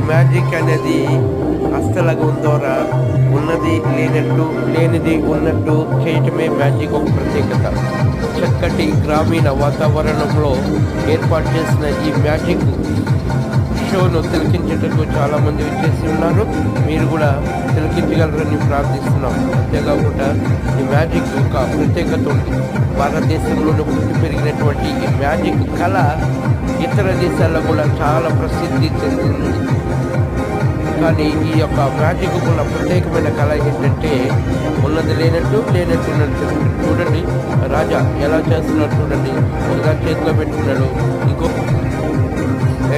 Magic అనేది హస్తలగం ద్వారా ఉన్నది లేనట్టు లేనిది ఉన్నట్టు చేయటమే మ్యాజిక్ ఒక ప్రత్యేకత. చక్కటి గ్రామీణ వాతావరణంలో ఏర్పాటు చేసిన ఈ మ్యాజిక్ షోను తిలకించేటకు చాలామంది వచ్చేసి ఉన్నారు. మీరు కూడా తిలకించగలరని ప్రార్థిస్తున్నాం. అంతేకాకుండా ఈ మ్యాజిక్ ఒక ప్రత్యేకత ఉంది. భారతదేశంలోనే పుట్టి పెరిగినటువంటి ఈ మ్యాజిక్ కళ ఇతర దేశాల్లో కూడా చాలా ప్రసిద్ధి చెందింది. కానీ ఈ యొక్క మ్యాజిక్ ఉన్న ప్రత్యేకమైన కళ ఏంటంటే ఉన్నది లేనట్టు లేనట్టు ఉన్నట్టు. చూడండి రాజా ఎలా చేస్తున్నాడు చూడండి. ఒకదాని చేతిలో పెట్టుకున్నాడు, ఇంకో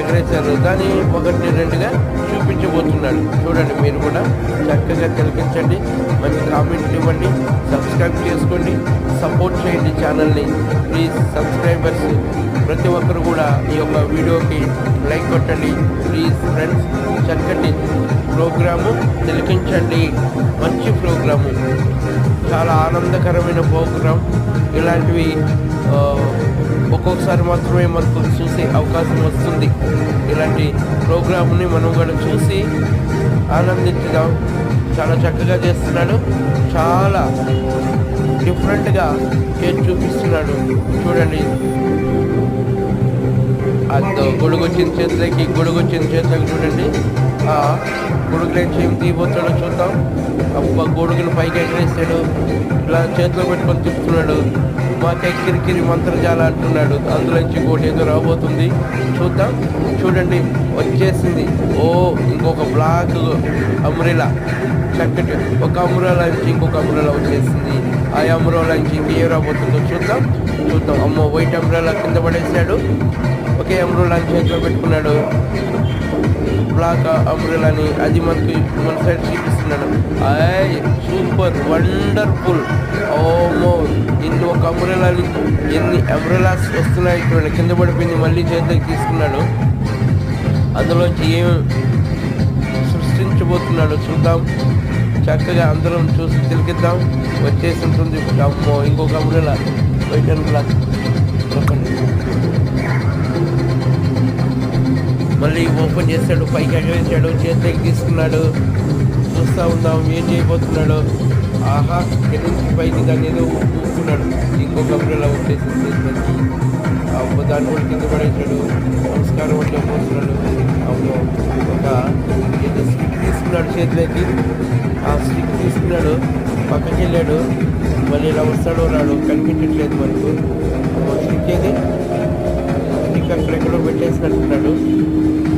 ఎగరేశారు, దాన్ని ఒకటి రెండుగా చూపించబోతున్నాడు. చూడండి మీరు కూడా చక్కగా తిలకించండి, మంచి కామెంట్లు ఇవ్వండి, సబ్స్క్రైబ్ చేసుకోండి, సపోర్ట్ చేయండి ఛానల్ని. ప్లీజ్ సబ్స్క్రైబర్స్ ప్రతి ఒక్కరు కూడా ఈ యొక్క వీడియోకి లైక్ కొట్టండి ప్లీజ్ ఫ్రెండ్స్. చక్కటి ప్రోగ్రాము తిలకించండి, మంచి ప్రోగ్రాము, చాలా ఆనందకరమైన ప్రోగ్రాం. ఇలాంటివి ఒక్కొక్కసారి మాత్రమే మనకు చూసే అవకాశం వస్తుంది. ఇలాంటి ప్రోగ్రామ్ని మనం కూడా చూసి ఆనందించుదాం. చాలా చక్కగా చేస్తున్నాడు, చాలా డిఫరెంట్గా చేసి చూపిస్తున్నాడు. చూడండి అంత గొడుగు వచ్చిన చేతులకి చూడండి. ఆ గొడుగులేసి ఏం తీయబోతాడో చూద్దాం. అబ్బా గొడుగులు పైకి ఎగరేస్తాడు, ఇలా చేతిలో పెట్టుకొని తిప్పుతున్నాడు. మాకే కిరికిరి మంత్రజాల అంటున్నాడు. అందులోంచి ఇంకోటి ఏదో రాబోతుంది, చూద్దాం. చూడండి వచ్చేసింది. ఓ ఇంకొక బ్లాక్ అమ్రెలా, చక్కటి ఒక అమ్రెలా నుంచి ఇంకొక అమ్రెలా వచ్చేసింది. ఆ అమ్రెలా నుంచి ఇంకేం రాబోతుందో చూద్దాం. అమ్మో వైట్ అమ్రెలా కింద పడేసాడు. ఒకే అమ్రెలా చేతిలో పెట్టుకున్నాడు, బ్లాక్ అమ్రెలాని. అది మన సైడ్ చూపిస్తున్నాడు. Super wonderful. ఓమో ఇన్ని ఒక అమ్రెలాని ఎన్ని అమ్రెలాస్ వస్తున్నాయి చూడండి. కింద పడిపోయింది, మళ్ళీ చేతికి తీసుకున్నాడు. అందులోంచి ఏం సృష్టించబోతున్నాడు చూద్దాం. చక్కగా అందరం చూసి తిలకిద్దాం. వచ్చేసి ఉంటుంది. అమ్మో ఇంకొక అమ్రెలా వైట్ అండ్ బ్లాక్. మళ్ళీ ఓపెన్ చేశాడు, పైకి ఎగరేసాడు, చేతికి తీసుకున్నాడు. చూస్తూ ఉందాం ఏం చేయబోతున్నాడు. ఆహా ఎదురు పైకి దాన్ని ఏదో చూస్తున్నాడు. ఇంకొక అమ్రెలా వచ్చేసింది. దాన్ని కూడా కింద పడేసాడు. నమస్కారం అంటే పోతున్నాడు. అవును ఒక ఏదో స్టిక్ తీసుకున్నాడు చేతిలోకి. ఆ స్టిక్ తీసుకున్నాడు, పక్కకి వెళ్ళాడు. మళ్ళీ ఇలా వస్తాడో రాడు కనిపించట్లేదు మనకు. స్టిక్ ఏది, స్టిక్ అక్కడెక్కడో పెట్టేసినట్టున్నాడు.